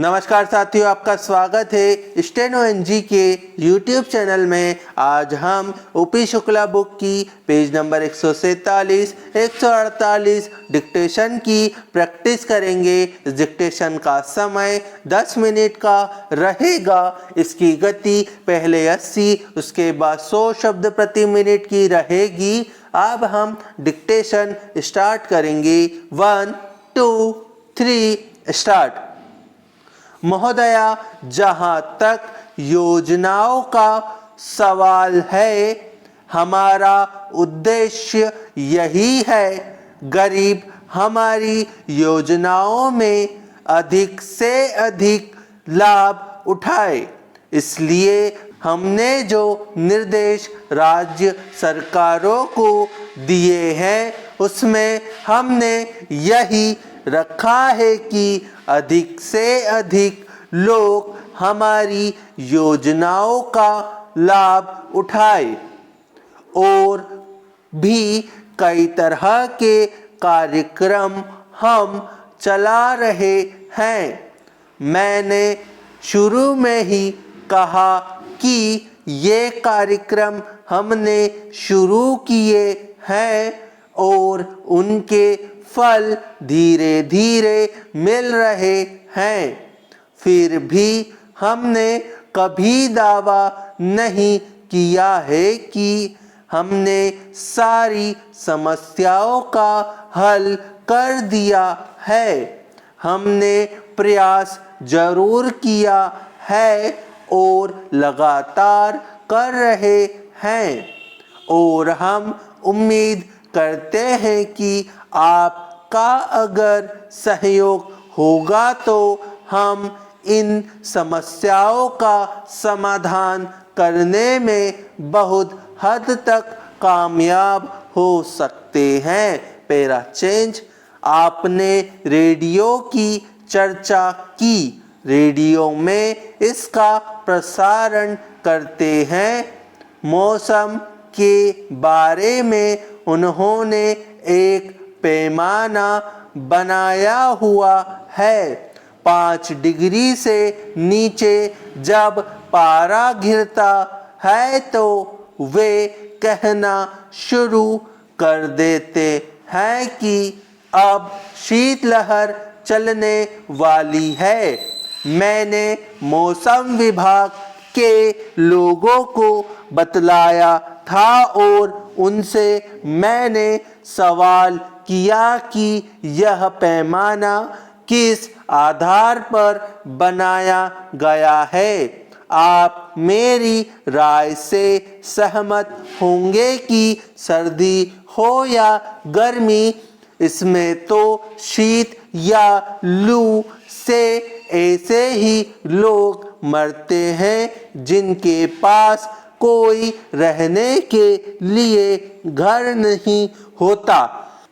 नमस्कार साथियों, आपका स्वागत है स्टेनो एनजी के यूट्यूब चैनल में। आज हम ओपी शुक्ला बुक की पेज नंबर 147, 148 डिक्टेशन की प्रैक्टिस करेंगे। इस डिक्टेशन का समय 10 मिनट का रहेगा। इसकी गति पहले 80, उसके बाद 100 शब्द प्रति मिनट की रहेगी। अब हम डिक्टेशन स्टार्ट करेंगे। 1 2 3 स्टार्ट। महोदया, जहाँ तक योजनाओं का सवाल है, हमारा उद्देश्य यही है, गरीब हमारी योजनाओं में अधिक से अधिक लाभ उठाए। इसलिए हमने जो निर्देश राज्य सरकारों को दिए हैं, उसमें हमने यही रखा है कि अधिक से अधिक लोग हमारी योजनाओं का लाभ उठाए। और भी कई तरह के कार्यक्रम हम चला रहे हैं। मैंने शुरू में ही कहा कि ये कार्यक्रम हमने शुरू किए हैं और उनके फल धीरे धीरे मिल रहे हैं। फिर भी हमने कभी दावा नहीं किया है कि हमने सारी समस्याओं का हल कर दिया है। हमने प्रयास जरूर किया है और लगातार कर रहे हैं, और हम उम्मीद करते हैं कि आपका अगर सहयोग होगा तो हम इन समस्याओं का समाधान करने में बहुत हद तक कामयाब हो सकते हैं। Para change. आपने रेडियो की चर्चा की। रेडियो में इसका प्रसारण करते हैं। मौसम के बारे में उन्होंने एक पैमाना बनाया हुआ है। 5 डिग्री से नीचे जब पारा गिरता है तो वे कहना शुरू कर देते हैं कि अब शीतलहर चलने वाली है। मैंने मौसम विभाग के लोगों को बतलाया था और उनसे मैंने सवाल किया कि यह पैमाना किस आधार पर बनाया गया है। आप मेरी राय से सहमत होंगे कि सर्दी हो या गर्मी, इसमें तो शीत या लू से ऐसे ही लोग मरते हैं जिनके पास कोई रहने के लिए घर नहीं होता,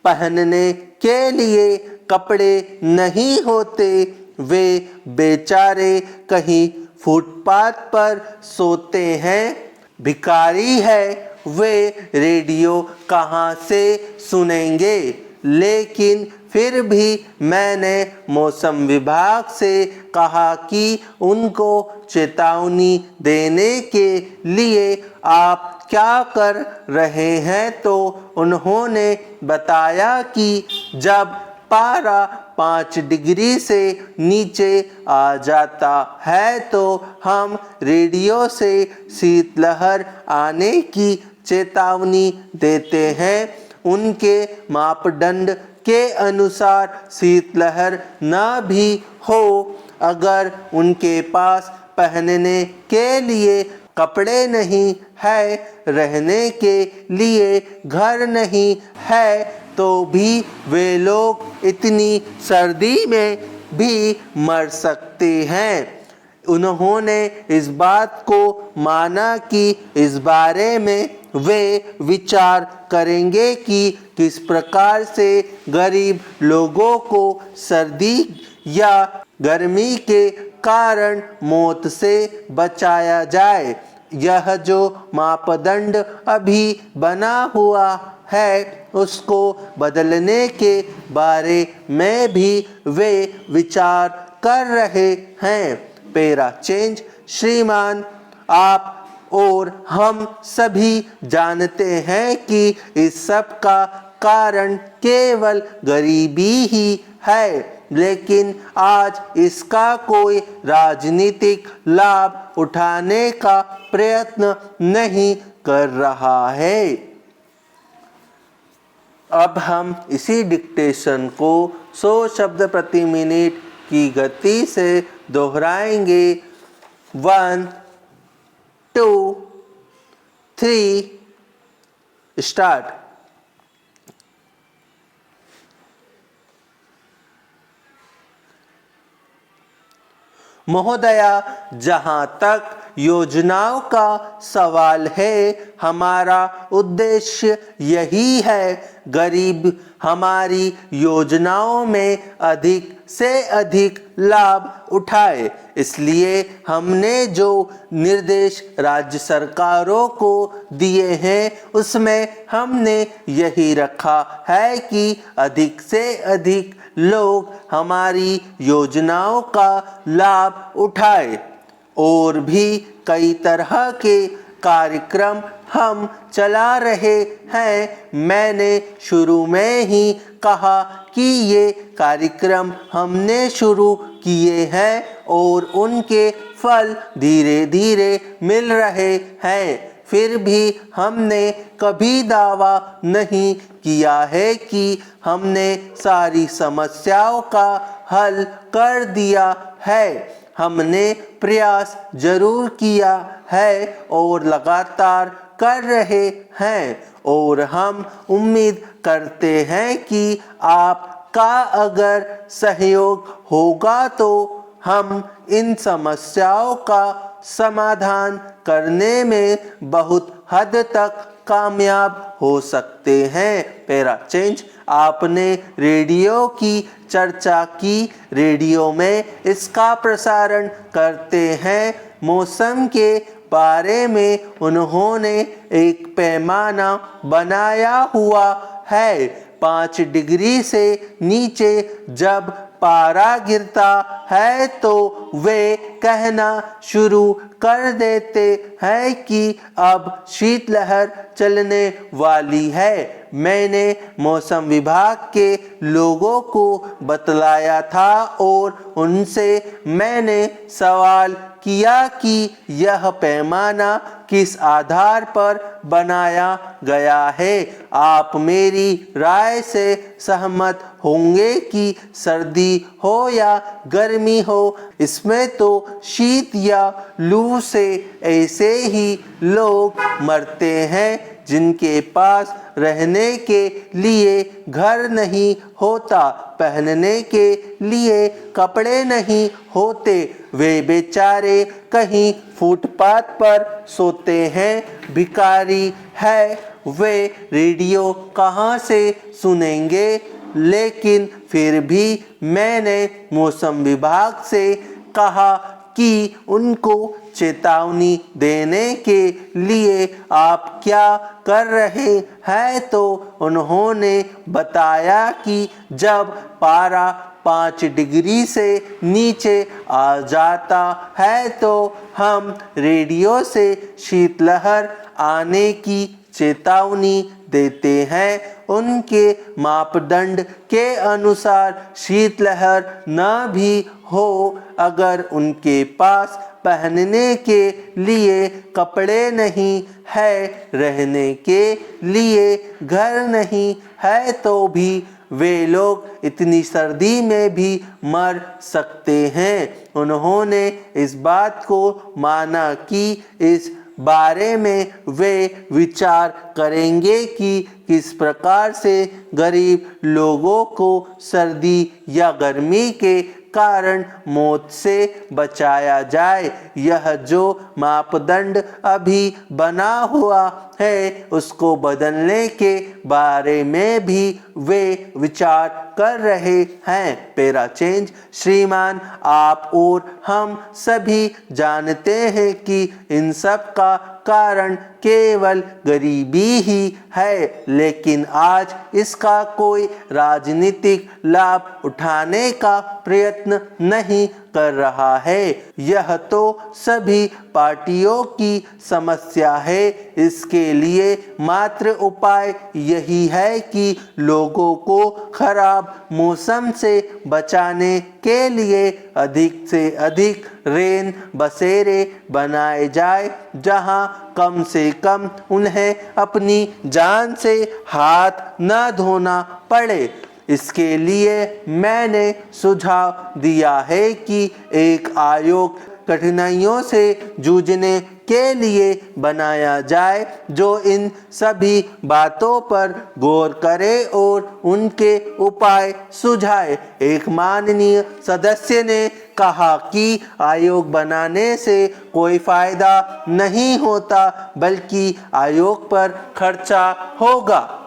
पहनने के लिए कपड़े नहीं होते। वे बेचारे कहीं फुटपाथ पर सोते हैं। भिखारी है, वे रेडियो कहाँ से सुनेंगे। लेकिन फिर भी मैंने मौसम विभाग से कहा कि उनको चेतावनी देने के लिए आप क्या कर रहे हैं, तो उन्होंने बताया कि जब पारा 5 डिग्री से नीचे आ जाता है तो हम रेडियो से शीतलहर आने की चेतावनी देते हैं। उनके मापदंड के अनुसार शीतलहर न भी हो, अगर उनके पास पहनने के लिए कपड़े नहीं है, रहने के लिए घर नहीं है, तो भी वे लोग इतनी सर्दी में भी मर सकते हैं। उन्होंने इस बात को माना कि इस बारे में वे विचार करेंगे कि किस प्रकार से गरीब लोगों को सर्दी या गर्मी के कारण मौत से बचाया जाए। यह जो मापदंड अभी बना हुआ है, उसको बदलने के बारे में भी वे विचार कर रहे हैं। Para change. श्रीमान, आप और हम सभी जानते हैं कि इस सब का कारण केवल गरीबी ही है, लेकिन आज इसका कोई राजनीतिक लाभ उठाने का प्रयत्न नहीं कर रहा है। अब हम इसी डिक्टेशन को 100 शब्द प्रति मिनट की गति से दोहराएंगे। 1 2 3 स्टार्ट। महोदया, जहाँ तक योजनाओं का सवाल है, हमारा उद्देश्य यही है गरीब हमारी योजनाओं में अधिक से अधिक लाभ उठाए। इसलिए हमने जो निर्देश राज्य सरकारों को दिए हैं उसमें हमने यही रखा है कि अधिक से अधिक लोग हमारी योजनाओं का लाभ उठाए। और भी कई तरह के कार्यक्रम हम चला रहे हैं। मैंने शुरू में ही कहा कि ये कार्यक्रम हमने शुरू किए हैं और उनके फल धीरे धीरे मिल रहे हैं। फिर भी हमने कभी दावा नहीं किया है कि हमने सारी समस्याओं का हल कर दिया है। हमने प्रयास जरूर किया है और लगातार कर रहे हैं, और हम उम्मीद करते हैं कि आपका अगर सहयोग होगा तो हम इन समस्याओं का समाधान करने में बहुत हद तक कामयाब हो सकते हैं। Para change. आपने रेडियो की चर्चा की। रेडियो में इसका प्रसारण करते हैं। मौसम के बारे में उन्होंने एक पैमाना बनाया हुआ है। 5 डिग्री से नीचे जब पारा गिरता है तो वे कहना शुरू कर देते हैं कि अब शीतलहर चलने वाली है। मैंने मौसम विभाग के लोगों को बतलाया था और उनसे मैंने सवाल किया कि यह पैमाना किस आधार पर बनाया गया है। आप मेरी राय से सहमत होंगे कि सर्दी हो या गर्मी हो, इसमें तो शीत या लू से ऐसे ही लोग मरते हैं जिनके पास रहने के लिए घर नहीं होता, पहनने के लिए कपड़े नहीं होते। वे बेचारे कहीं फुटपाथ पर सोते हैं। भिखारी है, वे रेडियो कहाँ से सुनेंगे? लेकिन फिर भी मैंने मौसम विभाग से कहा कि उनको चेतावनी देने के लिए आप क्या कर रहे हैं, तो उन्होंने बताया कि जब पारा 5 डिग्री से नीचे आ जाता है तो हम रेडियो से शीतलहर आने की चेतावनी देते हैं। उनके मापदंड के अनुसार शीतलहर न भी हो, अगर उनके पास पहनने के लिए कपड़े नहीं है, रहने के लिए घर नहीं है, तो भी वे लोग इतनी सर्दी में भी मर सकते हैं। उन्होंने इस बात को माना कि इस बारे में वे विचार करेंगे कि किस प्रकार से गरीब लोगों को सर्दी या गर्मी के कारण मौत से बचाया जाए। यह जो मापदंड अभी बना हुआ है उसको बदलने के बारे में भी वे विचार कर रहे हैं। Para change. श्रीमान, आप और हम सभी जानते हैं कि इन सब का कारण केवल गरीबी ही है, लेकिन आज इसका कोई राजनीतिक लाभ उठाने का प्रयत्न नहीं कर रहा है। यह तो सभी पार्टियों की समस्या है। इसके लिए मात्र उपाय यही है कि लोगों को खराब मौसम से बचाने के लिए अधिक से अधिक रेन बसेरे बनाए जाए, जहां कम से कम उन्हें अपनी जान से हाथ न धोना पड़े। इसके लिए मैंने सुझाव दिया है कि एक आयोग कठिनाइयों से जूझने के लिए बनाया जाए, जो इन सभी बातों पर गौर करे और उनके उपाय सुझाए। एक माननीय सदस्य ने कहा कि आयोग बनाने से कोई फायदा नहीं होता, बल्कि आयोग पर खर्चा होगा।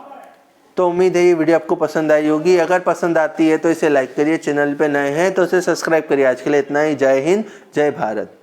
तो उम्मीद है ये वीडियो आपको पसंद आई होगी। अगर पसंद आती है तो इसे लाइक करिए, चैनल पे नए हैं तो इसे सब्सक्राइब करिए। आज के लिए इतना ही। जय हिंद, जय भारत।